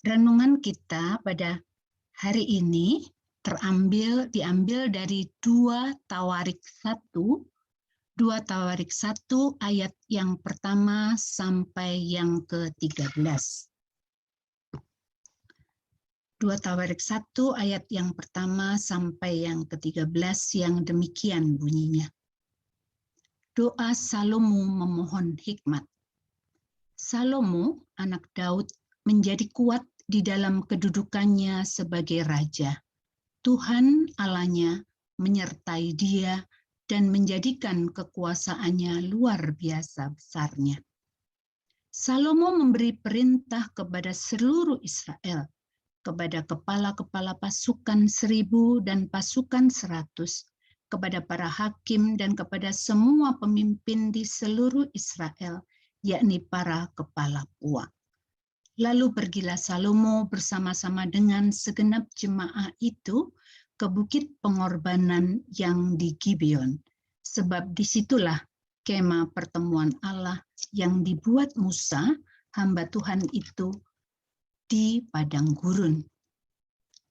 Renungan kita pada hari ini diambil dari 2 Tawarik 1 ayat yang pertama sampai yang ke-13. 2 Tawarik 1 ayat yang pertama sampai yang ke-13 yang demikian bunyinya. Doa Salomo memohon hikmat. Salomo, anak Daud, menjadi kuat di dalam kedudukannya sebagai raja. Tuhan Allahnya menyertai dia dan menjadikan kekuasaannya luar biasa besarnya. Salomo memberi perintah kepada seluruh Israel, kepada kepala-kepala pasukan 1000 dan pasukan 100, kepada para hakim dan kepada semua pemimpin di seluruh Israel, yakni para kepala puak. Lalu pergilah Salomo bersama-sama dengan segenap jemaah itu ke bukit pengorbanan yang di Gibeon, sebab disitulah kemah pertemuan Allah yang dibuat Musa, hamba Tuhan itu, di padang gurun.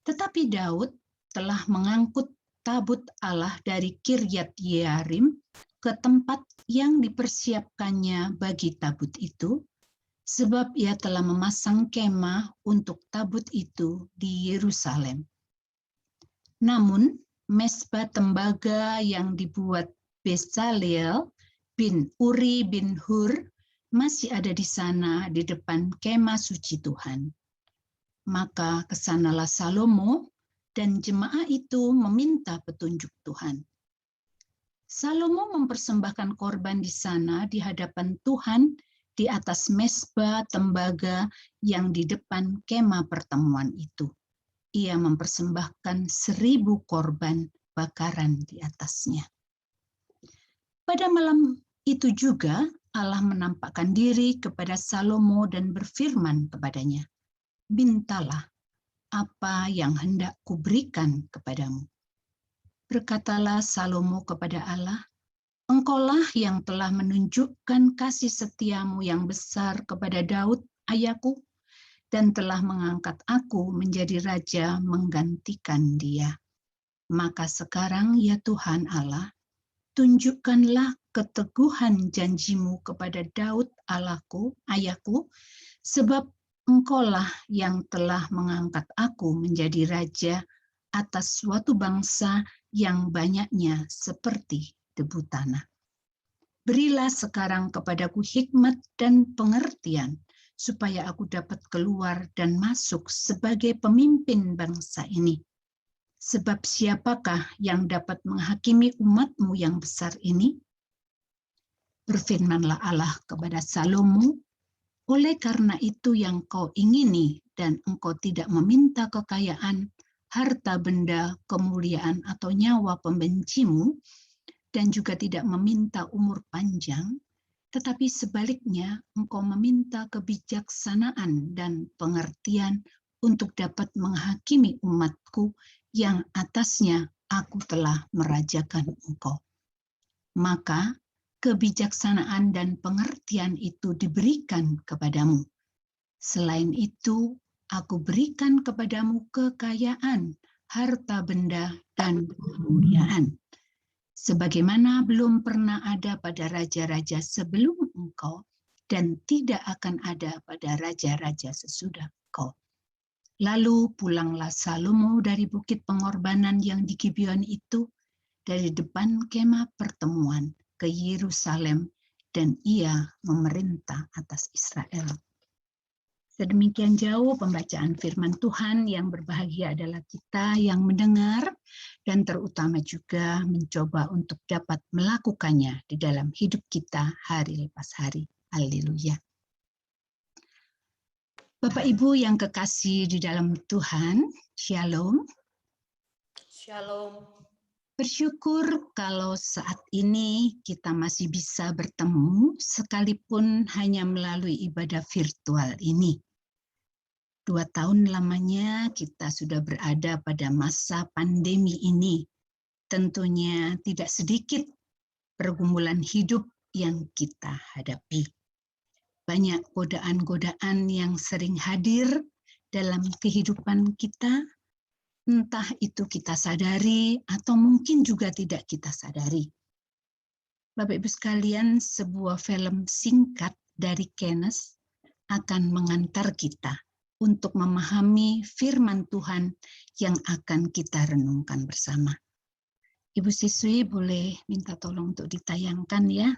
Tetapi Daud telah mengangkut tabut Allah dari Kiryat Yearim ke tempat yang dipersiapkannya bagi tabut itu, sebab ia telah memasang kemah untuk tabut itu di Yerusalem. Namun, mezbah tembaga yang dibuat Bezaleel bin Uri bin Hur masih ada di sana di depan kemah suci Tuhan. Maka kesanalah Salomo dan jemaah itu meminta petunjuk Tuhan. Salomo mempersembahkan korban di sana di hadapan Tuhan di atas mezbah tembaga yang di depan kemah pertemuan itu. Ia mempersembahkan 1000 korban bakaran di atasnya. Pada malam itu juga Allah menampakkan diri kepada Salomo dan berfirman kepadanya, "Mintalah apa yang hendak kuberikan kepadamu." Berkatalah Salomo kepada Allah, "Engkaulah yang telah menunjukkan kasih setiamu yang besar kepada Daud, ayahku, dan telah mengangkat aku menjadi raja menggantikan dia. Maka sekarang ya Tuhan Allah, tunjukkanlah keteguhan janjimu kepada Daud Allahku, ayahku, sebab engkaulah yang telah mengangkat aku menjadi raja atas suatu bangsa yang banyaknya seperti debu tanah. Berilah sekarang kepadaku hikmat dan pengertian, supaya aku dapat keluar dan masuk sebagai pemimpin bangsa ini. Sebab siapakah yang dapat menghakimi umatmu yang besar ini?" Berfirmanlah Allah kepada Salomo, "Oleh karena itu yang kau ingini dan engkau tidak meminta kekayaan, harta benda, kemuliaan atau nyawa pembencimu, dan juga tidak meminta umur panjang, tetapi sebaliknya engkau meminta kebijaksanaan dan pengertian untuk dapat menghakimi umatku yang atasnya aku telah merajakan engkau. Maka kebijaksanaan dan pengertian itu diberikan kepadamu. Selain itu, aku berikan kepadamu kekayaan, harta benda, dan kemuliaan, sebagaimana belum pernah ada pada raja-raja sebelum engkau dan tidak akan ada pada raja-raja sesudah engkau." Lalu pulanglah Salomo dari bukit pengorbanan yang di Gibeon itu, dari depan kemah pertemuan ke Yerusalem, dan ia memerintah atas Israel. Sedemikian jauh pembacaan firman Tuhan. Yang berbahagia adalah kita yang mendengar dan terutama juga mencoba untuk dapat melakukannya di dalam hidup kita hari lepas hari. Haleluya. Bapak Ibu yang kekasih di dalam Tuhan, Shalom. Shalom. Bersyukur kalau saat ini kita masih bisa bertemu sekalipun hanya melalui ibadah virtual ini. 2 tahun lamanya kita sudah berada pada masa pandemi ini. Tentunya tidak sedikit pergumulan hidup yang kita hadapi. Banyak godaan-godaan yang sering hadir dalam kehidupan kita, entah itu kita sadari atau mungkin juga tidak kita sadari. Bapak Ibu sekalian, sebuah film singkat dari Keynes akan mengantar kita untuk memahami firman Tuhan yang akan kita renungkan bersama. Ibu siswi boleh minta tolong untuk ditayangkan ya.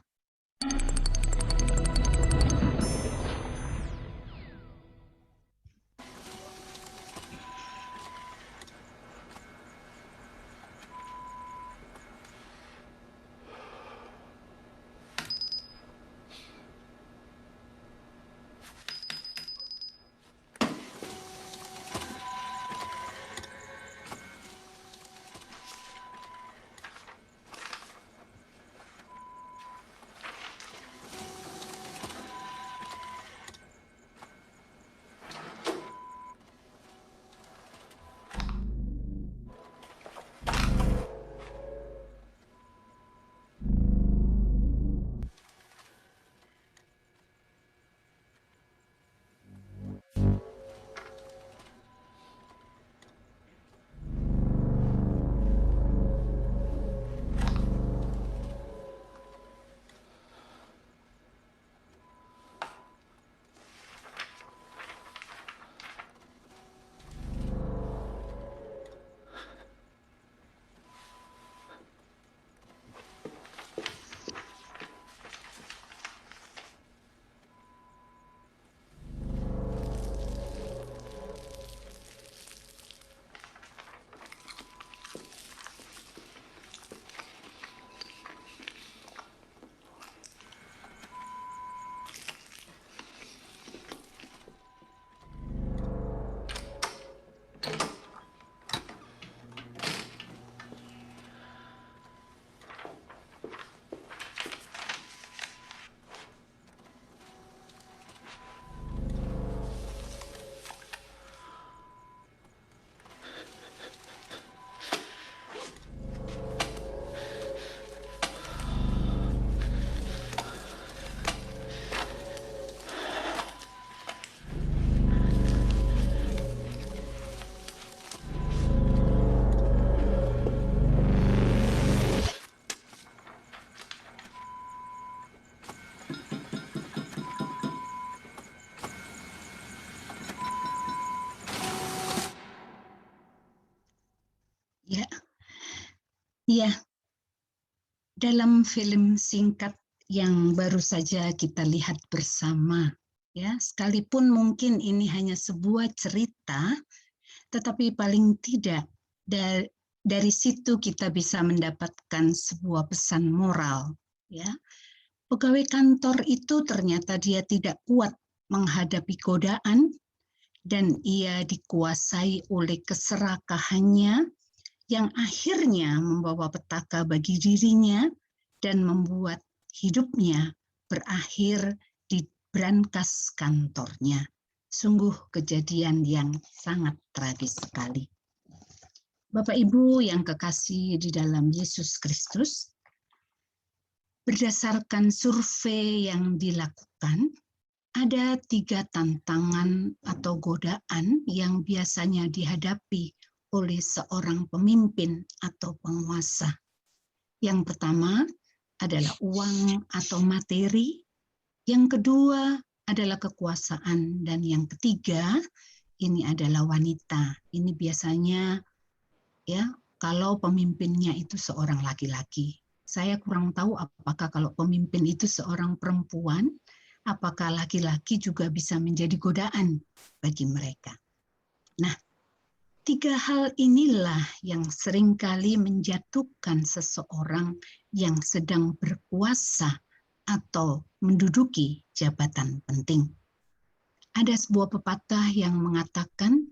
Ya, dalam film singkat yang baru saja kita lihat bersama, ya, sekalipun mungkin ini hanya sebuah cerita, tetapi paling tidak dari situ kita bisa mendapatkan sebuah pesan moral, ya. Pegawai kantor itu ternyata dia tidak kuat menghadapi godaan dan ia dikuasai oleh keserakahannya yang akhirnya membawa petaka bagi dirinya dan membuat hidupnya berakhir di brankas kantornya. Sungguh kejadian yang sangat tragis sekali. Bapak Ibu yang kekasih di dalam Yesus Kristus, berdasarkan survei yang dilakukan, ada 3 tantangan atau godaan yang biasanya dihadapi oleh seorang pemimpin atau penguasa. Yang pertama adalah uang atau materi, yang kedua adalah kekuasaan, dan yang ketiga ini adalah wanita. Ini biasanya ya kalau pemimpinnya itu seorang laki-laki. Saya kurang tahu apakah kalau pemimpin itu seorang perempuan, apakah laki-laki juga bisa menjadi godaan bagi mereka. Nah, 3 hal inilah yang seringkali menjatuhkan seseorang yang sedang berkuasa atau menduduki jabatan penting. Ada sebuah pepatah yang mengatakan,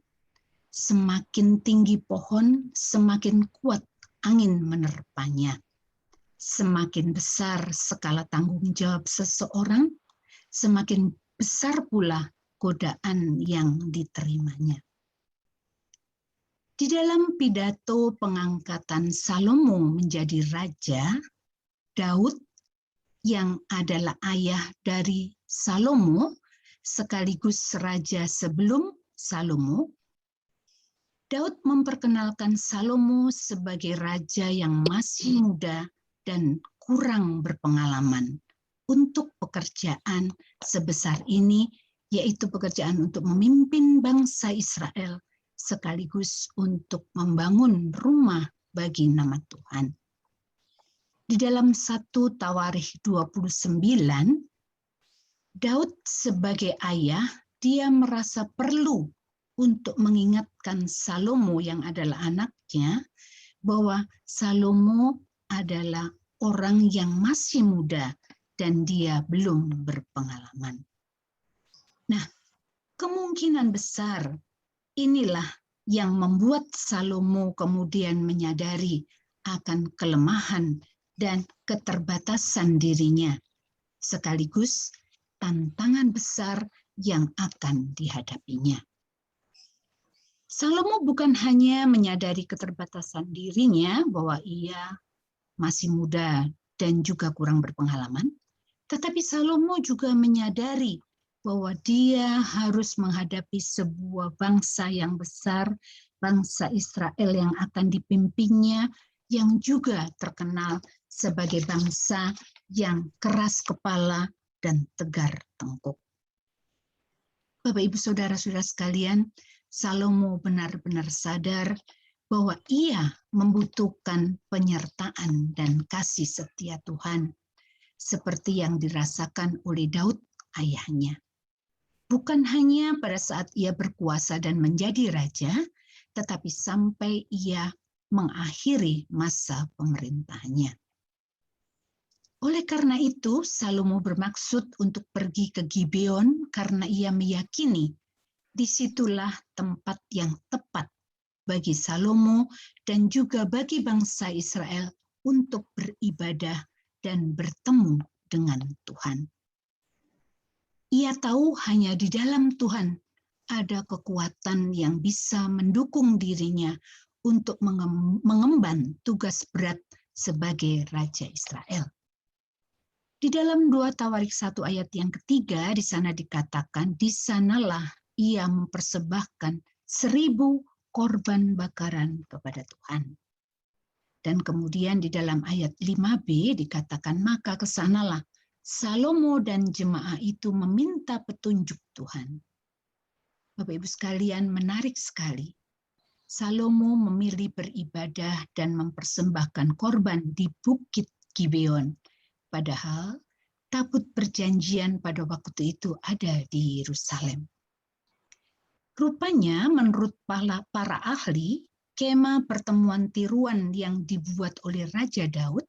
semakin tinggi pohon, semakin kuat angin menerpanya. Semakin besar skala tanggung jawab seseorang, semakin besar pula godaan yang diterimanya. Di dalam pidato pengangkatan Salomo menjadi raja, Daud yang adalah ayah dari Salomo sekaligus raja sebelum Salomo, Daud memperkenalkan Salomo sebagai raja yang masih muda dan kurang berpengalaman untuk pekerjaan sebesar ini, yaitu pekerjaan untuk memimpin bangsa Israel sekaligus untuk membangun rumah bagi nama Tuhan. Di dalam 1 Tawarikh 29, Daud sebagai ayah, dia merasa perlu untuk mengingatkan Salomo yang adalah anaknya, bahwa Salomo adalah orang yang masih muda dan dia belum berpengalaman. Nah, kemungkinan besar inilah yang membuat Salomo kemudian menyadari akan kelemahan dan keterbatasan dirinya, sekaligus tantangan besar yang akan dihadapinya. Salomo bukan hanya menyadari keterbatasan dirinya bahwa ia masih muda dan juga kurang berpengalaman, tetapi Salomo juga menyadari bahwa dia harus menghadapi sebuah bangsa yang besar, bangsa Israel yang akan dipimpinnya, yang juga terkenal sebagai bangsa yang keras kepala dan tegar tengkuk. Bapak, Ibu, Saudara-saudara sekalian, Salomo benar-benar sadar bahwa ia membutuhkan penyertaan dan kasih setia Tuhan, seperti yang dirasakan oleh Daud ayahnya. Bukan hanya pada saat ia berkuasa dan menjadi raja, tetapi sampai ia mengakhiri masa pemerintahnya. Oleh karena itu, Salomo bermaksud untuk pergi ke Gibeon karena ia meyakini disitulah tempat yang tepat bagi Salomo dan juga bagi bangsa Israel untuk beribadah dan bertemu dengan Tuhan. Ia tahu hanya di dalam Tuhan ada kekuatan yang bisa mendukung dirinya untuk mengemban tugas berat sebagai Raja Israel. Di dalam 2 Tawarikh 1 ayat yang ketiga, di sana dikatakan, di sanalah ia mempersembahkan 1000 korban bakaran kepada Tuhan. Dan kemudian di dalam ayat 5b dikatakan, maka kesanalah Salomo dan jemaah itu meminta petunjuk Tuhan. Bapak Ibu sekalian, menarik sekali. Salomo memilih beribadah dan mempersembahkan korban di Bukit Gibeon. Padahal tabut perjanjian pada waktu itu ada di Yerusalem. Rupanya menurut para ahli, kemah pertemuan tiruan yang dibuat oleh Raja Daud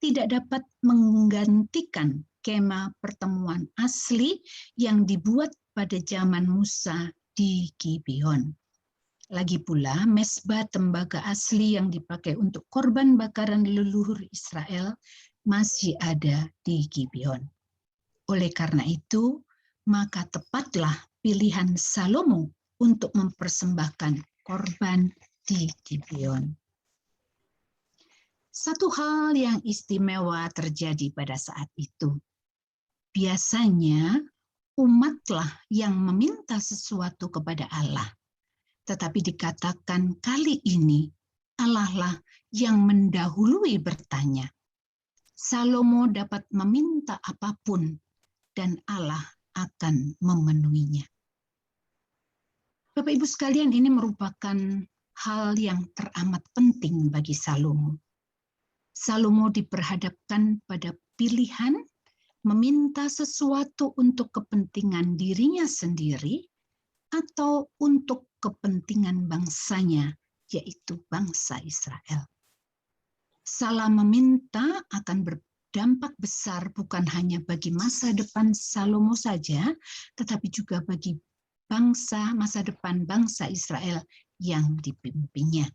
tidak dapat menggantikan kemah pertemuan asli yang dibuat pada zaman Musa di Gibeon. Lagi pula, mezbah tembaga asli yang dipakai untuk korban bakaran leluhur Israel masih ada di Gibeon. Oleh karena itu, maka tepatlah pilihan Salomo untuk mempersembahkan korban di Gibeon. Satu hal yang istimewa terjadi pada saat itu. Biasanya umatlah yang meminta sesuatu kepada Allah. Tetapi dikatakan kali ini Allah lah yang mendahului bertanya. Salomo dapat meminta apapun dan Allah akan memenuhinya. Bapak Ibu sekalian, ini merupakan hal yang teramat penting bagi Salomo. Salomo diperhadapkan pada pilihan meminta sesuatu untuk kepentingan dirinya sendiri atau untuk kepentingan bangsanya, yaitu bangsa Israel. Salah meminta akan berdampak besar bukan hanya bagi masa depan Salomo saja, tetapi juga bagi masa depan bangsa Israel yang dipimpinnya.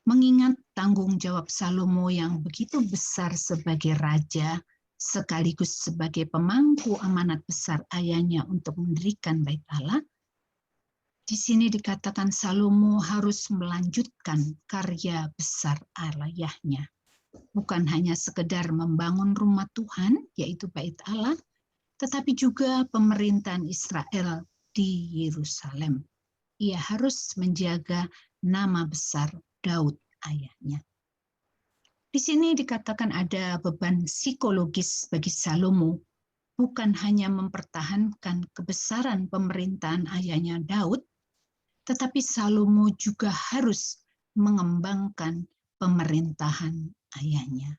Mengingat tanggung jawab Salomo yang begitu besar sebagai raja, sekaligus sebagai pemangku amanat besar ayahnya untuk mendirikan Bait Allah, di sini dikatakan Salomo harus melanjutkan karya besar ayahnya. Bukan hanya sekedar membangun rumah Tuhan, yaitu Bait Allah, tetapi juga pemerintahan Israel di Yerusalem. Ia harus menjaga nama besar Daud ayahnya. Di sini dikatakan ada beban psikologis bagi Salomo, bukan hanya mempertahankan kebesaran pemerintahan ayahnya Daud, tetapi Salomo juga harus mengembangkan pemerintahan ayahnya.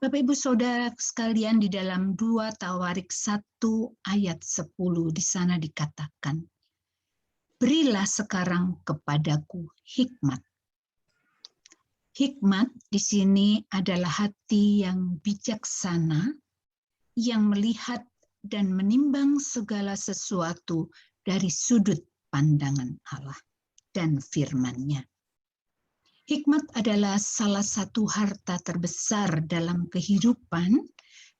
Bapak Ibu Saudara sekalian, di dalam 2 Tawarik 1 ayat 10 di sana dikatakan, berilah sekarang kepadaku hikmat. Hikmat di sini adalah hati yang bijaksana, yang melihat dan menimbang segala sesuatu dari sudut pandangan Allah dan firman-Nya. Hikmat adalah salah satu harta terbesar dalam kehidupan,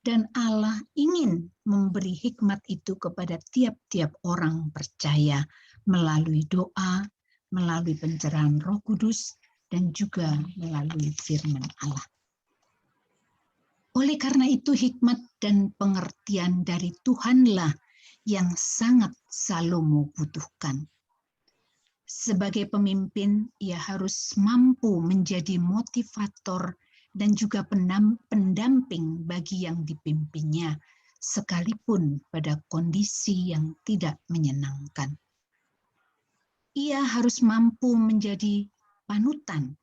dan Allah ingin memberi hikmat itu kepada tiap-tiap orang percaya melalui doa, melalui pencerahan Roh Kudus, dan juga melalui firman Allah. Oleh karena itu, hikmat dan pengertian dari Tuhanlah yang sangat Salomo butuhkan. Sebagai pemimpin, ia harus mampu menjadi motivator dan juga pendamping bagi yang dipimpinnya, sekalipun pada kondisi yang tidak menyenangkan. Ia harus mampu menjadi panutan.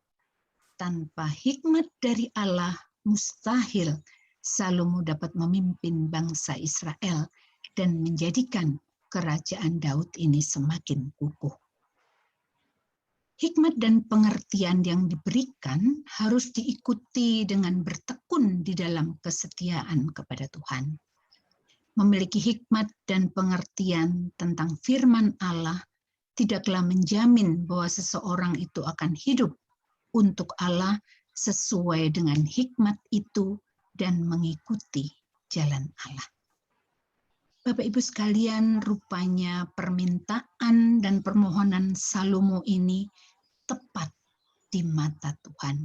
Tanpa hikmat dari Allah, mustahil Salomo dapat memimpin bangsa Israel dan menjadikan kerajaan Daud ini semakin kukuh. Hikmat dan pengertian yang diberikan harus diikuti dengan bertekun di dalam kesetiaan kepada Tuhan. Memiliki hikmat dan pengertian tentang firman Allah tidaklah menjamin bahwa seseorang itu akan hidup untuk Allah sesuai dengan hikmat itu dan mengikuti jalan Allah. Bapak Ibu sekalian, rupanya permintaan dan permohonan Salomo ini tepat di mata Tuhan.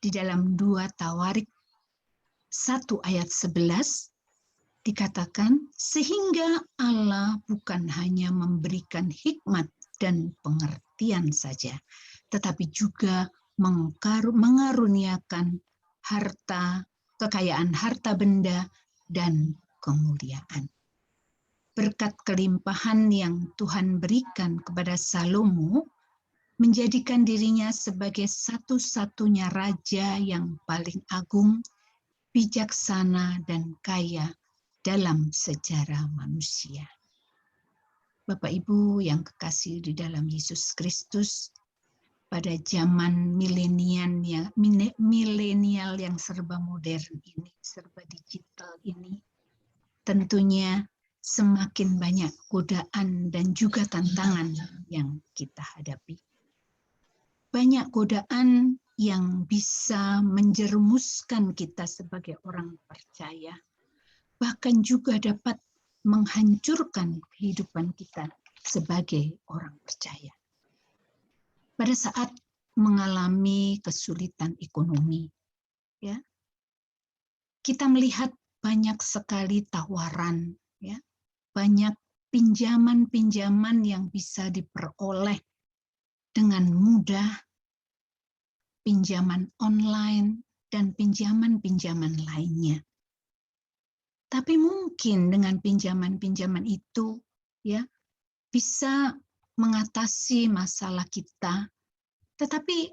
Di dalam 2 Tawarik 1 ayat 11 dikatakan, sehingga Allah bukan hanya memberikan hikmat dan pengertian saja, tetapi juga mengaruniakan kekayaan harta benda dan kemuliaan. Berkat kelimpahan yang Tuhan berikan kepada Salomo menjadikan dirinya sebagai satu-satunya raja yang paling agung, bijaksana, dan kaya dalam sejarah manusia. Bapak Ibu yang kekasih di dalam Yesus Kristus, pada zaman milenial yang serba modern ini, serba digital ini, tentunya semakin banyak godaan dan juga tantangan yang kita hadapi. Banyak godaan yang bisa menjerumuskan kita sebagai orang percaya, bahkan juga dapat menghancurkan kehidupan kita sebagai orang percaya. Pada saat mengalami kesulitan ekonomi, ya, kita melihat banyak sekali tawaran, ya, banyak pinjaman-pinjaman yang bisa diperoleh dengan mudah, pinjaman online dan pinjaman-pinjaman lainnya. Tapi mungkin dengan pinjaman-pinjaman itu, ya, bisa mengatasi masalah kita. Tetapi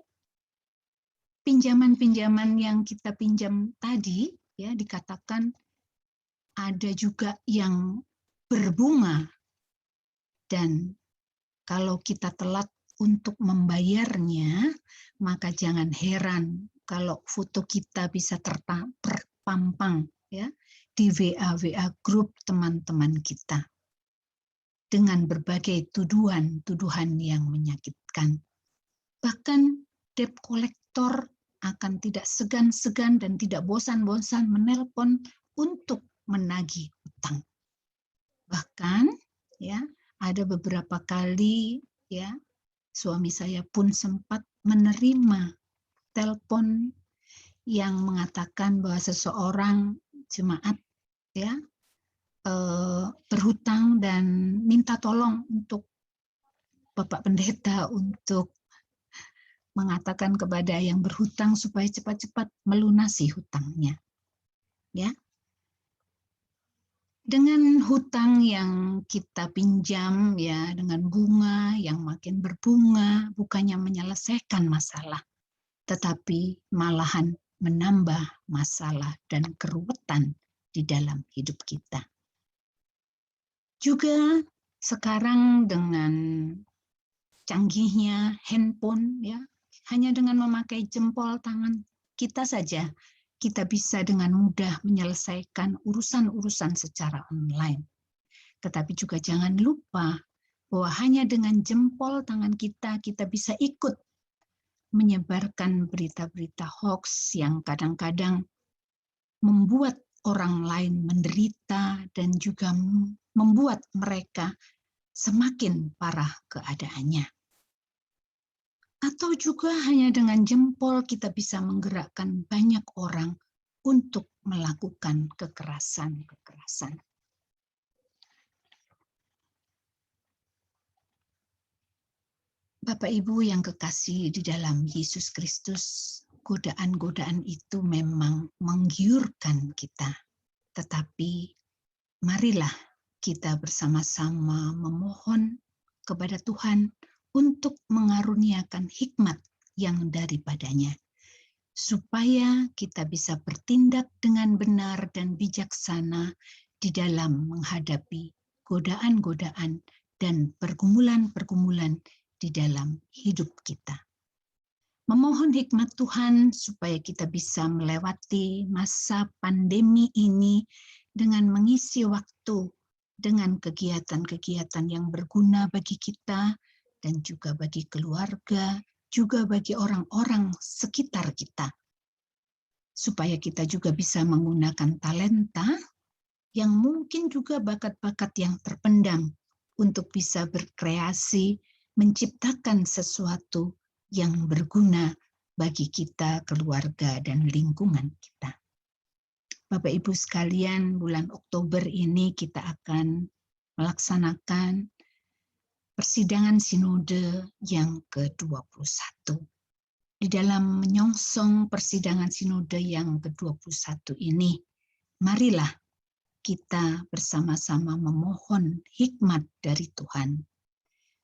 pinjaman-pinjaman yang kita pinjam tadi, ya, dikatakan ada juga yang berbunga, dan kalau kita telat untuk membayarnya, maka jangan heran kalau foto kita bisa terpampang, ya, di WA grup teman-teman kita dengan berbagai tuduhan yang menyakitkan. Bahkan debt collector akan tidak segan-segan dan tidak bosan-bosan menelpon untuk menagih utang. Bahkan, ya, ada beberapa kali, ya, suami saya pun sempat menerima telepon yang mengatakan bahwa seseorang jemaat, ya, berhutang dan minta tolong untuk Bapak Pendeta untuk mengatakan kepada yang berhutang supaya cepat-cepat melunasi hutangnya. Ya. Dengan hutang yang kita pinjam ya dengan bunga yang makin berbunga bukannya menyelesaikan masalah, tetapi malahan menambah masalah dan keruwetan di dalam hidup kita. Juga sekarang dengan canggihnya handphone ya, hanya dengan memakai jempol tangan kita saja kita bisa dengan mudah menyelesaikan urusan-urusan secara online. Tetapi juga jangan lupa bahwa hanya dengan jempol tangan kita bisa ikut menyebarkan berita-berita hoax yang kadang-kadang membuat orang lain menderita dan juga membuat mereka semakin parah keadaannya. Atau juga hanya dengan jempol kita bisa menggerakkan banyak orang untuk melakukan kekerasan-kekerasan. Bapak Ibu yang kekasih di dalam Yesus Kristus, godaan-godaan itu memang menggiurkan kita. Tetapi marilah kita bersama-sama memohon kepada Tuhan untuk mengaruniakan hikmat yang daripadanya, supaya kita bisa bertindak dengan benar dan bijaksana di dalam menghadapi godaan-godaan dan pergumulan-pergumulan di dalam hidup kita. Memohon hikmat Tuhan supaya kita bisa melewati masa pandemi ini dengan mengisi waktu dengan kegiatan-kegiatan yang berguna bagi kita dan juga bagi keluarga, juga bagi orang-orang sekitar kita. Supaya kita juga bisa menggunakan talenta yang mungkin juga bakat-bakat yang terpendam untuk bisa berkreasi, menciptakan sesuatu yang berguna bagi kita, keluarga, dan lingkungan kita. Bapak Ibu sekalian, bulan Oktober ini kita akan melaksanakan persidangan sinode yang ke-21. Di dalam menyongsong persidangan sinode yang ke-21 ini, marilah kita bersama-sama memohon hikmat dari Tuhan,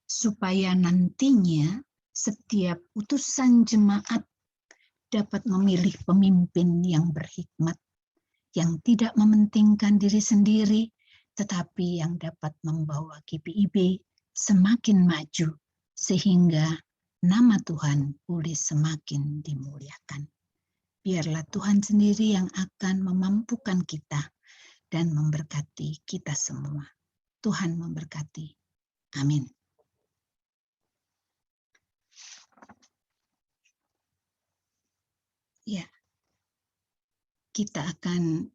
supaya nantinya setiap utusan jemaat dapat memilih pemimpin yang berhikmat, yang tidak mementingkan diri sendiri, tetapi yang dapat membawa GPIB semakin maju, sehingga nama Tuhan boleh semakin dimuliakan. Biarlah Tuhan sendiri yang akan memampukan kita dan memberkati kita semua. Tuhan memberkati. Amin. Ya, kita akan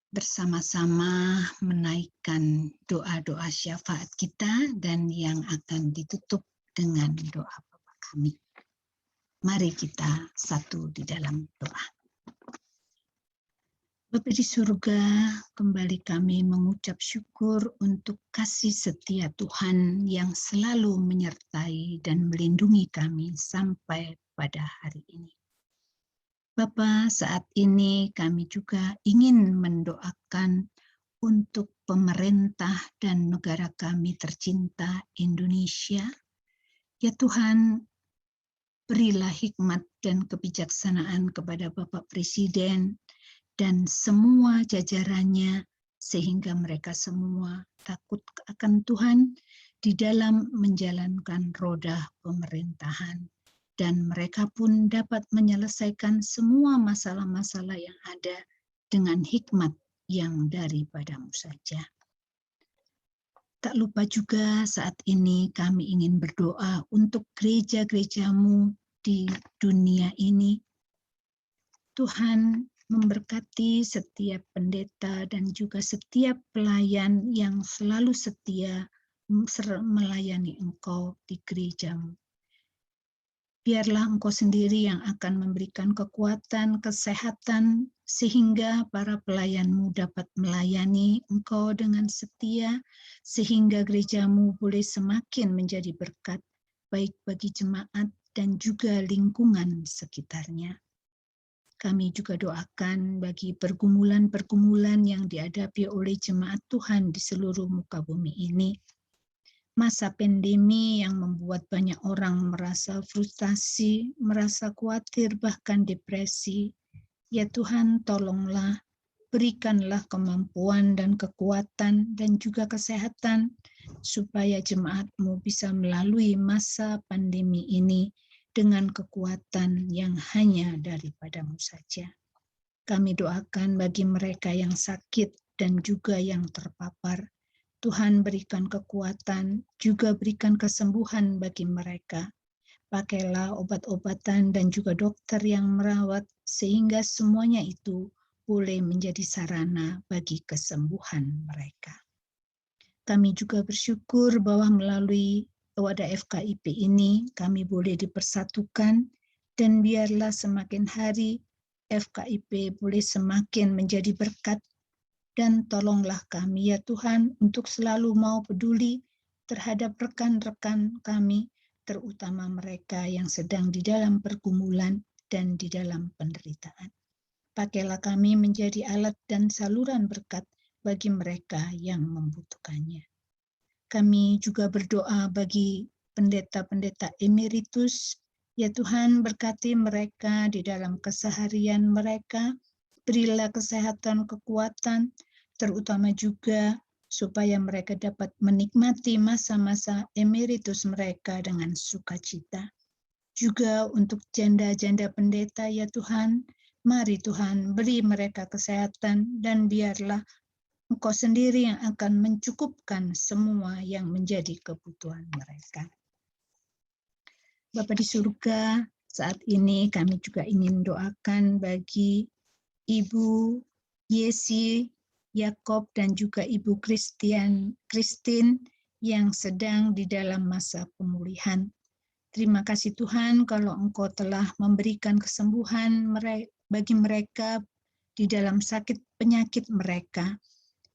bersama-sama menaikkan doa-doa syafaat kita dan yang akan ditutup dengan doa Bapa kami. Mari kita satu di dalam doa. Bapa di surga, kembali kami mengucap syukur untuk kasih setia Tuhan yang selalu menyertai dan melindungi kami sampai pada hari ini. Bapa, saat ini kami juga ingin mendoakan untuk pemerintah dan negara kami tercinta Indonesia. Ya Tuhan, berilah hikmat dan kebijaksanaan kepada Bapak Presiden dan semua jajarannya, sehingga mereka semua takut akan Tuhan di dalam menjalankan roda pemerintahan. Dan mereka pun dapat menyelesaikan semua masalah-masalah yang ada dengan hikmat yang daripadamu saja. Tak lupa juga saat ini kami ingin berdoa untuk gereja-gerejamu di dunia ini. Tuhan memberkati setiap pendeta dan juga setiap pelayan yang selalu setia melayani Engkau di gerejamu. Biarlah Engkau sendiri yang akan memberikan kekuatan, kesehatan, sehingga para pelayan-Mu dapat melayani Engkau dengan setia, sehingga gereja-Mu boleh semakin menjadi berkat, baik bagi jemaat dan juga lingkungan sekitarnya. Kami juga doakan bagi pergumulan-pergumulan yang dihadapi oleh jemaat Tuhan di seluruh muka bumi ini. Masa pandemi yang membuat banyak orang merasa frustasi, merasa khawatir, bahkan depresi. Ya Tuhan, tolonglah, berikanlah kemampuan dan kekuatan dan juga kesehatan supaya jemaat-Mu bisa melalui masa pandemi ini dengan kekuatan yang hanya daripada-Mu saja. Kami doakan bagi mereka yang sakit dan juga yang terpapar. Tuhan berikan kekuatan, juga berikan kesembuhan bagi mereka. Pakailah obat-obatan dan juga dokter yang merawat, sehingga semuanya itu boleh menjadi sarana bagi kesembuhan mereka. Kami juga bersyukur bahwa melalui wadah FKIP ini kami boleh dipersatukan, dan biarlah semakin hari FKIP boleh semakin menjadi berkat. Dan tolonglah kami ya Tuhan untuk selalu mau peduli terhadap rekan-rekan kami, terutama mereka yang sedang di dalam pergumulan dan di dalam penderitaan. Pakailah kami menjadi alat dan saluran berkat bagi mereka yang membutuhkannya. Kami juga berdoa bagi pendeta-pendeta emeritus. Ya Tuhan, berkati mereka di dalam keseharian mereka, berilah kesehatan, kekuatan, terutama juga supaya mereka dapat menikmati masa-masa emeritus mereka dengan sukacita. Juga untuk janda-janda pendeta, ya Tuhan, mari Tuhan beri mereka kesehatan, dan biarlah Engkau sendiri yang akan mencukupkan semua yang menjadi kebutuhan mereka. Bapa di surga, saat ini kami juga ingin doakan bagi Ibu Yesi Yakob dan juga Ibu Christine yang sedang di dalam masa pemulihan. Terima kasih Tuhan kalau Engkau telah memberikan kesembuhan bagi mereka di dalam sakit penyakit mereka.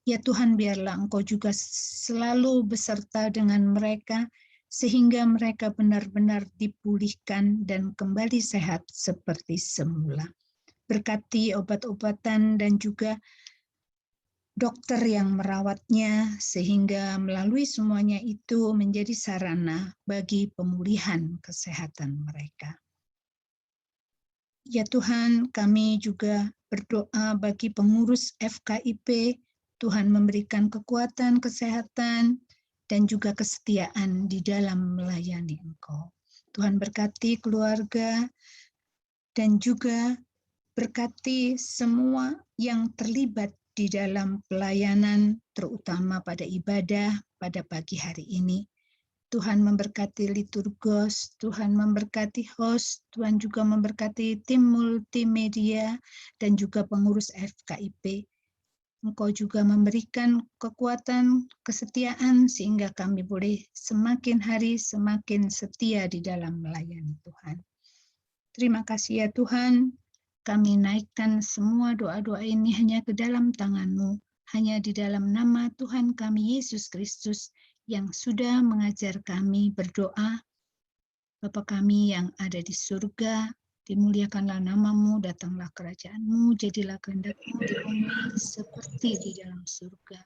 Ya Tuhan, biarlah Engkau juga selalu beserta dengan mereka, sehingga mereka benar-benar dipulihkan dan kembali sehat seperti semula. Berkati obat-obatan dan juga dokter yang merawatnya, sehingga melalui semuanya itu menjadi sarana bagi pemulihan kesehatan mereka. Ya Tuhan, kami juga berdoa bagi pengurus FKIP, Tuhan memberikan kekuatan, kesehatan, dan juga kesetiaan di dalam melayani Engkau. Tuhan berkati keluarga, dan juga berkati semua yang terlibat di dalam pelayanan, terutama pada ibadah pada pagi hari ini. Tuhan memberkati liturgos, Tuhan memberkati host, Tuhan juga memberkati tim multimedia dan juga pengurus FKIP. Engkau juga memberikan kekuatan, kesetiaan, sehingga kami boleh semakin hari semakin setia di dalam melayani Tuhan. Terima kasih ya Tuhan. Kami naikkan semua doa-doa ini hanya ke dalam tangan-Mu, hanya di dalam nama Tuhan kami Yesus Kristus yang sudah mengajar kami berdoa. Bapa kami yang ada di surga, dimuliakanlah nama-Mu, datanglah kerajaan-Mu, jadilah kehendak-Mu di bumi seperti di dalam surga.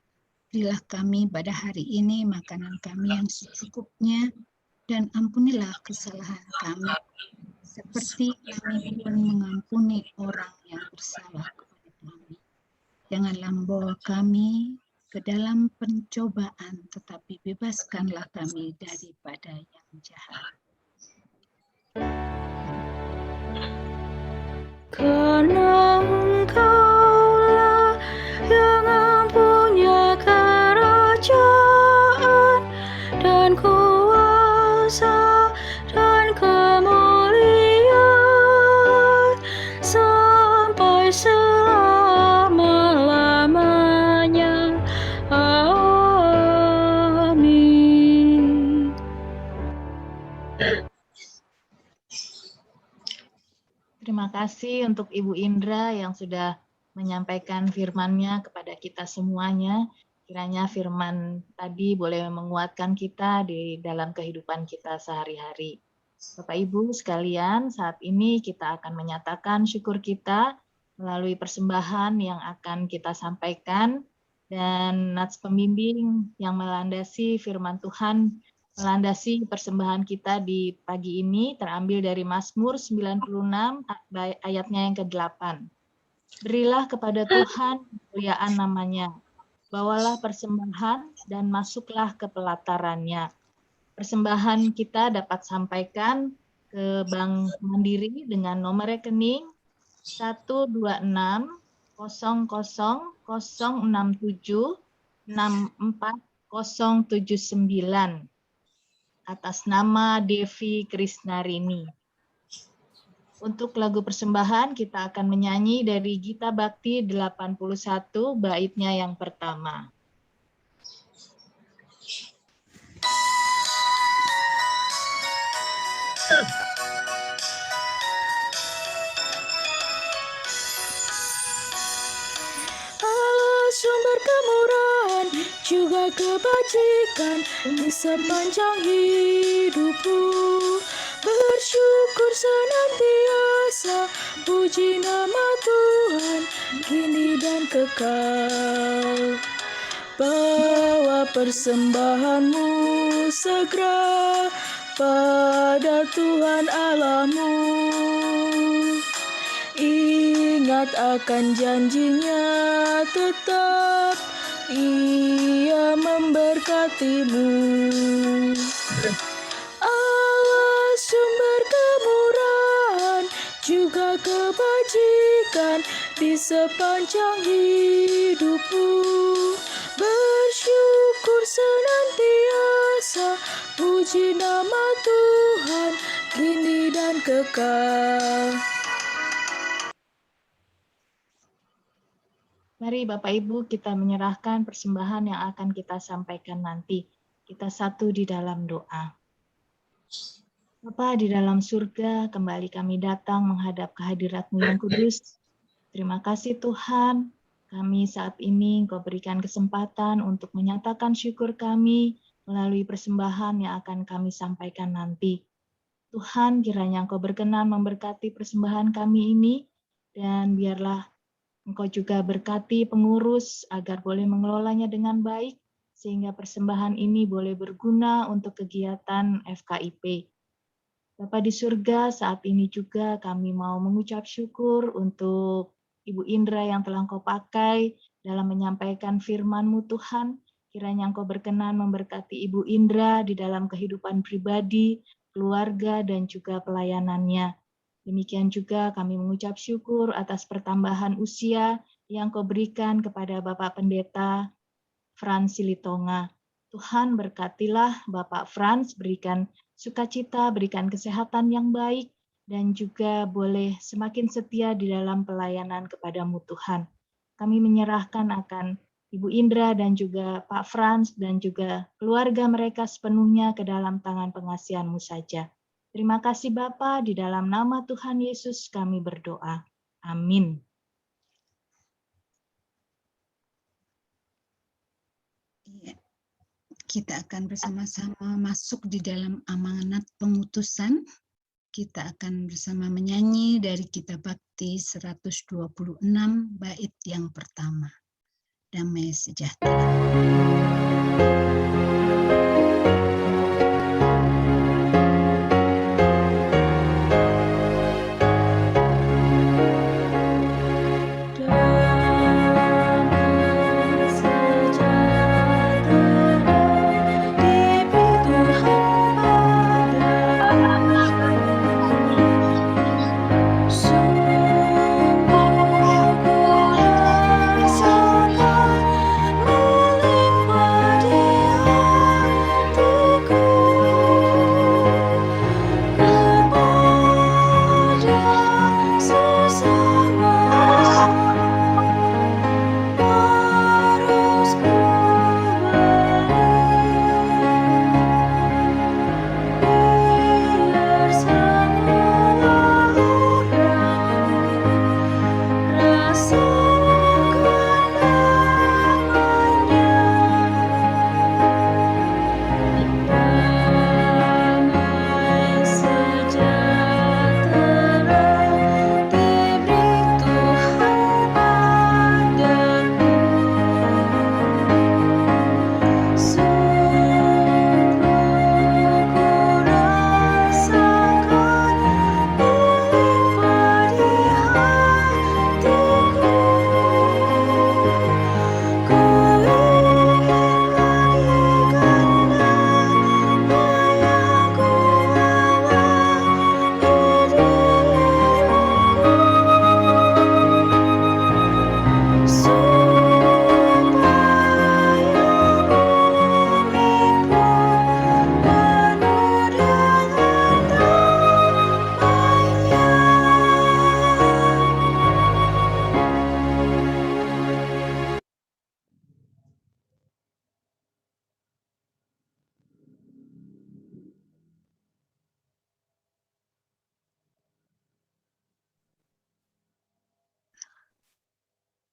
Berilah kami pada hari ini makanan kami yang secukupnya, dan ampunilah kesalahan kami, seperti kami pun mengampuni orang yang bersalah kepada kami. Janganlah membawa kami ke dalam pencobaan, tetapi bebaskanlah kami daripada yang jahat. Karena Engkaulah yang mempunyai kerajaan dan kuasa dan kemuliaan sampai selama-lamanya. Amin. Terima kasih untuk Ibu Indra yang sudah menyampaikan firman-Nya kepada kita semuanya. Kiranya firman tadi boleh menguatkan kita di dalam kehidupan kita sehari-hari. Bapak Ibu sekalian, saat ini kita akan menyatakan syukur kita melalui persembahan yang akan kita sampaikan, dan nats pembimbing yang melandasi firman Tuhan, melandasi persembahan kita di pagi ini terambil dari Mazmur 96 ayatnya yang ke-8. Berilah kepada Tuhan kemuliaan namanya, bawalah persembahan dan masuklah ke pelatarannya. Persembahan kita dapat sampaikan ke Bank Mandiri dengan nomor rekening 126-00067-64079 atas nama Devi Krisnarini. Untuk lagu persembahan kita akan menyanyi dari Gita Bakti 81 baitnya yang pertama. Allah sumber kemurahan juga kebajikan di sepanjang hidupku. Bersyukur senantiasa, puji nama Tuhan kini dan kekal. Bawa persembahanmu segera pada Tuhan Allahmu. Ingat akan janjinya tetap, Ia memberkatimu. Allah sumber kemurahan juga kebajikan di sepanjang hidupmu. Bersyukur senantiasa, puji nama Tuhan kini dan kekal. Mari Bapak Ibu kita menyerahkan persembahan yang akan kita sampaikan nanti. Kita satu di dalam doa. Bapa di dalam surga, kembali kami datang menghadap kehadirat-Mu yang kudus. Terima kasih Tuhan, kami saat ini Engkau berikan kesempatan untuk menyatakan syukur kami melalui persembahan yang akan kami sampaikan nanti. Tuhan, kiranya Engkau berkenan memberkati persembahan kami ini, dan biarlah Engkau juga berkati pengurus agar boleh mengelolanya dengan baik, sehingga persembahan ini boleh berguna untuk kegiatan FKIP. Bapa di surga, saat ini juga kami mau mengucap syukur untuk Ibu Indra yang telah Engkau pakai dalam menyampaikan firman-Mu Tuhan. Kiranya Engkau berkenan memberkati Ibu Indra di dalam kehidupan pribadi, keluarga, dan juga pelayanannya. Demikian juga kami mengucap syukur atas pertambahan usia yang Kau berikan kepada Bapak Pendeta Frans Silitonga. Tuhan berkatilah Bapak Frans, berikan sukacita, berikan kesehatan yang baik, dan juga boleh semakin setia di dalam pelayanan kepada-Mu Tuhan. Kami menyerahkan akan Ibu Indra dan juga Pak Frans dan juga keluarga mereka sepenuhnya ke dalam tangan pengasihan-Mu saja. Terima kasih Bapa, di dalam nama Tuhan Yesus kami berdoa. Amin. Kita akan bersama-sama masuk di dalam amanat pengutusan. Kita akan bersama menyanyi dari Gita Bakti 126 bait yang pertama. Damai sejahtera. Melimpah dia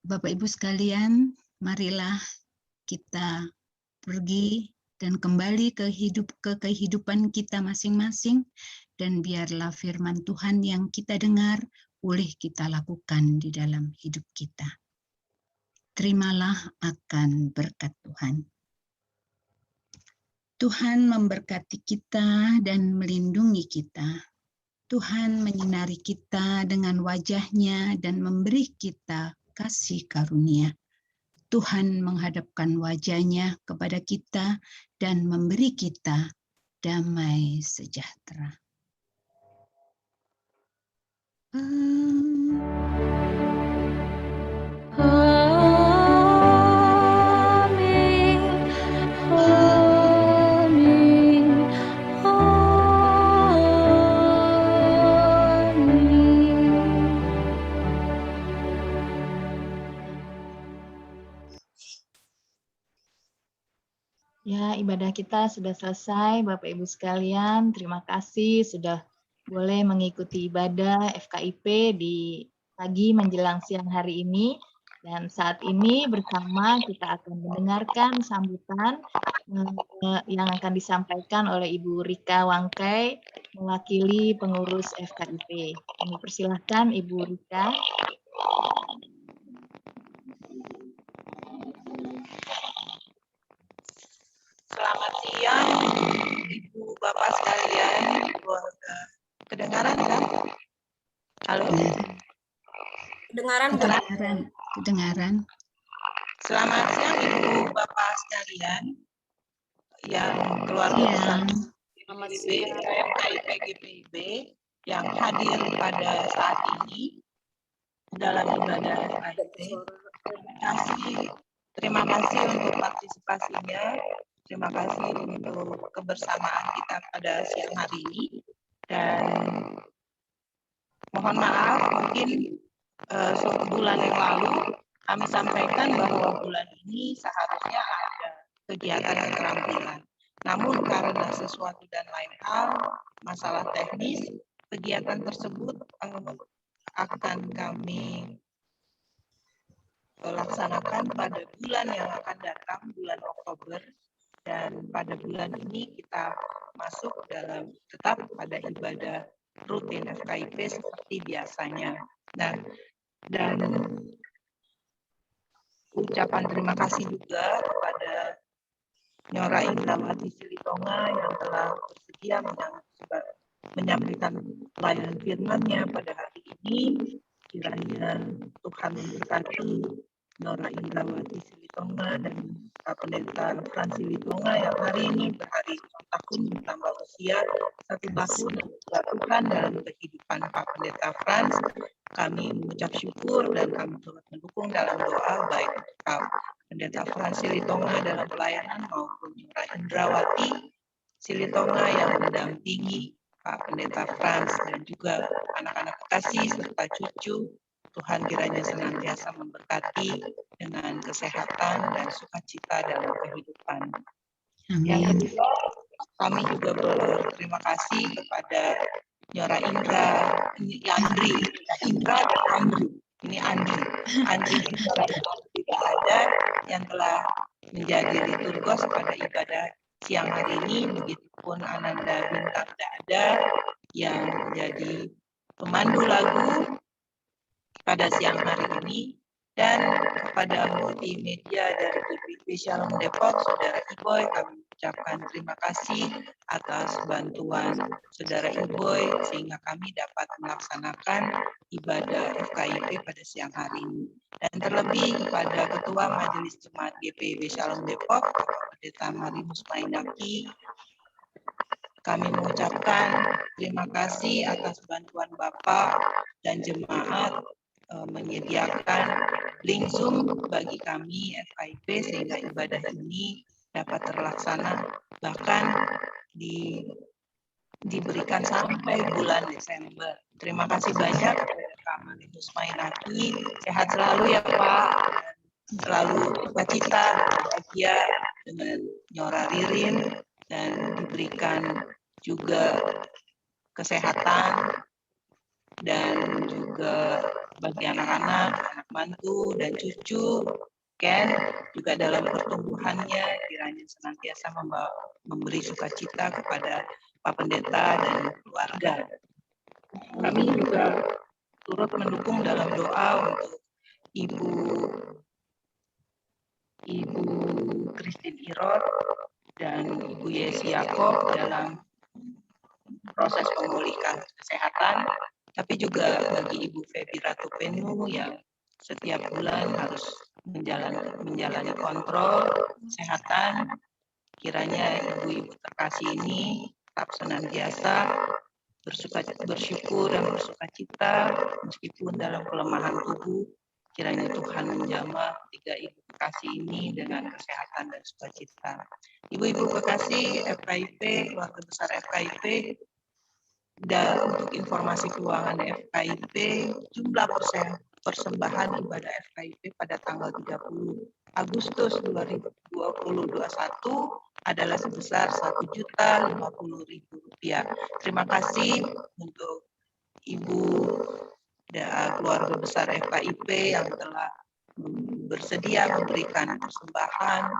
Bapak Ibu sekalian, marilah kita pergi dan kembali ke kehidupan kita masing-masing, dan biarlah firman Tuhan yang kita dengar boleh kita lakukan di dalam hidup kita. Terimalah akan berkat Tuhan. Tuhan memberkati kita dan melindungi kita. Tuhan menyinari kita dengan wajah-Nya dan memberi kita kasih karunia. Tuhan menghadapkan wajah-Nya kepada kita dan memberi kita damai sejahtera. Amin. Amin. Amin. Ya, ibadah kita sudah selesai, Bapak Ibu sekalian. Terima kasih sudah boleh mengikuti ibadah FKIP di pagi menjelang siang hari ini. Dan saat ini bersama kita akan mendengarkan sambutan yang akan disampaikan oleh Ibu Rika Wangkai mewakili pengurus FKIP. Kami persilahkan Ibu Rika. Selamat siang, Ibu Bapak sekalian, keluarga. Kedengaran kan? Halo? Kedengaran. Selamat siang, Ibu Bapak sekalian yang keluarga besar FKIP GPIB yang hadir pada saat ini dalam ibadah FKIP. Terima kasih untuk partisipasinya. Terima kasih untuk kebersamaan kita pada siang hari ini. Dan mohon maaf, mungkin suatu bulan yang lalu kami sampaikan bahwa bulan ini seharusnya ada kegiatan keterampilan. Namun karena sesuatu dan lain hal, masalah teknis, kegiatan tersebut akan kami laksanakan pada bulan yang akan datang, bulan Oktober. Dan pada bulan ini kita masuk dalam tetap pada ibadah rutin FKIP seperti biasanya. Dan ucapan terima kasih juga kepada Nyora Indrawati Silitonga yang telah bersedia menyampaikan pelayanan firman-Nya pada hari ini. Kiranya Tuhan memberkati Nyora Indrawati Silitonga dan Pak Pendeta Frans Silitonga yang hari ini berhari tahun bertambah usia 1 tahun Tuhan dalam kehidupan Pak Pendeta Frans. Kami mengucap syukur dan kami turut mendukung dalam doa baik untuk Pak Pendeta Frans Silitonga dalam pelayanan maupun Nyora Indrawati Silitonga yang mendampingi Pak Pendeta Frans dan juga anak-anak kekasih serta cucu. Tuhan kiranya senantiasa memberkati dengan kesehatan dan sukacita dalam kehidupan. Amin. Yang kedua, kami juga berterima kasih kepada Nyora Andri. Ini Andri tidak ada yang telah menjadi liturgos pada ibadah siang hari ini. Begitupun Ananda Bintang tidak ada yang menjadi pemandu lagu pada siang hari ini, dan kepada multimedia dari GPIB Shalom Depok, Saudara Iboy, kami ucapkan terima kasih atas bantuan Saudara Iboy sehingga kami dapat melaksanakan ibadah FKIP pada siang hari ini. Dan terlebih kepada Ketua Majelis Jemaat GPIB Shalom Depok, Bapak Pendeta Marimus Mainaki, kami mengucapkan terima kasih atas bantuan Bapak dan jemaat menyediakan link Zoom bagi kami FKIP sehingga ibadah ini dapat terlaksana bahkan diberikan sampai bulan Desember. Terima kasih banyak kepada Pak Marimus Mainaki. Sehat selalu ya Pak. Selalu sukacita, bahagia dengan Nyora Ririn dan diberikan juga kesehatan dan juga bagi anak-anak, anak mantu dan cucu, Ken juga dalam pertumbuhannya kiranya senantiasa memberi sukacita kepada Pak Pendeta dan keluarga. Kami juga turut mendukung dalam doa untuk Ibu Christine Irot dan Ibu Yesi Yakob dalam proses pemulihan kesehatan, tapi juga bagi Ibu Febi Ratu Penu yang setiap bulan harus menjalani kontrol kesehatan. Kiranya ibu-ibu terkasih ini tetap senantiasa bersyukur dan bersukacita meskipun dalam kelemahan tubuh. Kiranya Tuhan menjamah tiga ibu kekasih ini dengan kesehatan dan sukacita. Ibu-ibu kekasih FKIP, keluarga besar FKIP, dan untuk informasi keuangan FKIP, jumlah persembahan ibadah FKIP pada tanggal 30 Agustus 2021 adalah sebesar Rp1.050.000. Terima kasih untuk Ibu keluarga besar FKIP yang telah bersedia memberikan persembahan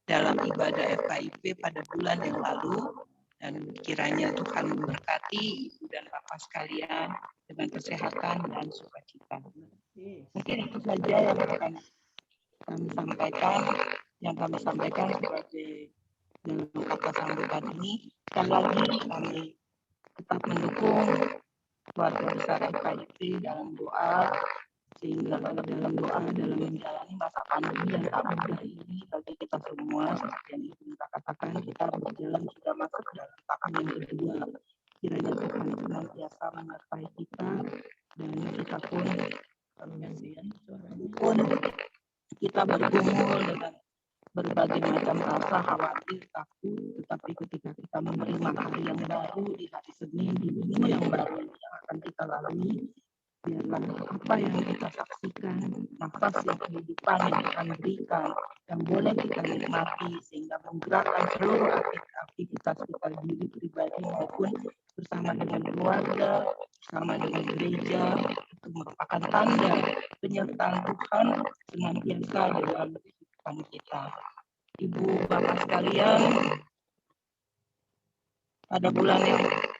dalam ibadah FKIP pada bulan yang lalu, dan kiranya Tuhan memberkati Ibu dan Bapak sekalian dengan kesehatan dan sukacita. Mungkin itu saja yang akan kami sampaikan sebagai dalam kata sambutan ini. Sekali lagi kami tetap mendukung keluarga besar FKIP dalam doa, sehingga dalam menjalani masa pandemi yang tak mudah ini bagi kita semua. Seperti yang Ibu katakan, kita berjalan sudah masuk dalam tahun yang kedua. Kiranya Tuhan senantiasa menyertai kita, dan kita pun kita bergumul dengan berbagai macam rasa khawatir, takut, tetapi ketika kita menerima hari yang baru di hari Senin, di minggu yang baru yang akan kita lalui, biarlah apa yang kita saksikan, nafas yang kehidupan yang Tuhan berikan, yang boleh kita nikmati sehingga menggerakkan seluruh aktivitas kita diri pribadi maupun bersama dengan keluarga, bersama dengan gereja, itu merupakan tanda penyertaan Tuhan senantiasa dalam kehidupan kita. Ibu Bapak sekalian, pada bulan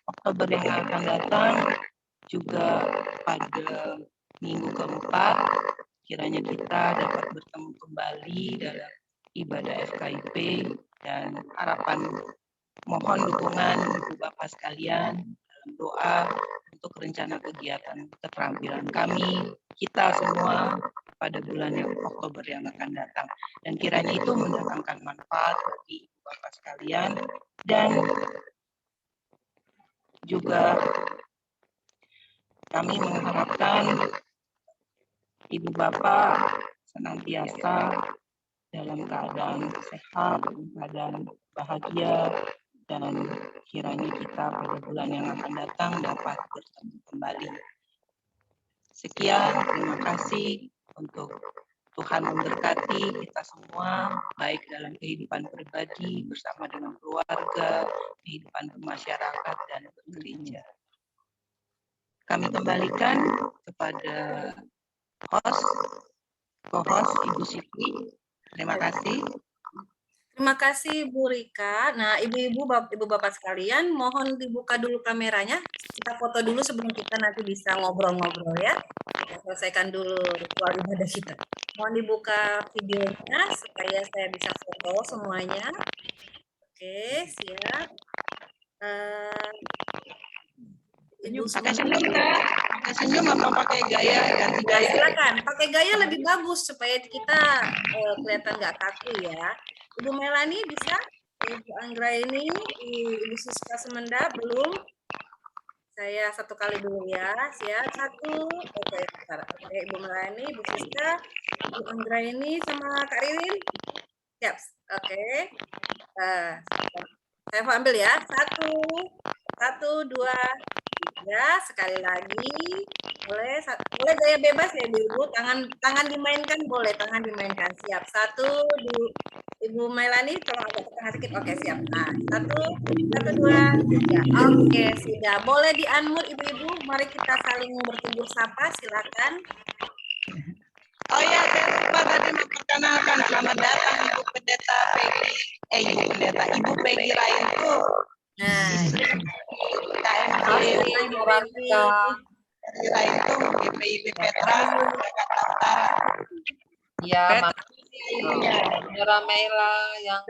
Oktober yang akan datang, juga pada minggu keempat, kiranya kita dapat bertemu kembali dalam ibadah FKIP, dan harapan mohon dukungan Ibu Bapak sekalian dalam doa untuk rencana kegiatan keterampilan kita semua pada bulan Oktober yang akan datang. Dan kiranya itu mendatangkan manfaat bagi Ibu Bapak sekalian, dan juga kami mengharapkan Ibu Bapak senantiasa dalam keadaan sehat, keadaan bahagia, dan kiranya kita pada bulan yang akan datang dapat bertemu kembali. Sekian, terima kasih. Untuk Tuhan memberkati kita semua, baik dalam kehidupan pribadi, bersama dengan keluarga, kehidupan bermasyarakat, dan bergereja. Kami kembalikan kepada co-host Ibu Siti. Terima kasih. Terima kasih Bu Rika. Nah, ibu-ibu, bapak sekalian, mohon dibuka dulu kameranya. Kita foto dulu sebelum kita nanti bisa ngobrol-ngobrol ya. Kita selesaikan dulu ritual ibadah kita. Mohon dibuka videonya supaya saya bisa foto semuanya. Oke, siap. Ibu pakai senyum apa pakai gaya? Ganti gaya. Silakan, pakai gaya lebih bagus supaya kita kelihatan nggak kaku ya. Ibu Melani bisa? Ibu Anggra ini, Ibu Siska Semenda belum? Saya satu kali dulu ya. Siap, satu. Oke, Ibu Melani, Ibu Siska, Ibu Anggra ini sama Kak Ririn. Siap, oke. Saya mau ambil ya. Satu, dua, tiga. Sekali lagi. Boleh gaya bebas ya Ibu. Tangan dimainkan boleh, tangan dimainkan. Siap. 1, 2. Ibu Melani, tolong agak tengah sedikit. Oke, siap. Nah, satu, dua, tiga. Oke, sudah. Boleh di-unmute Ibu-ibu. Mari kita saling bertutur sapa. Silakan. Oh ya, saya lupa tadi memperkenalkan. Selamat datang Ibu Pendeta Peggy. Ibu Peggy Raintu. Nah, KMJ Ibu Peggy. Peggy Raintu, GPIB Petra, Jakarta Utara. Ya, Ibunya. Mira Mela yang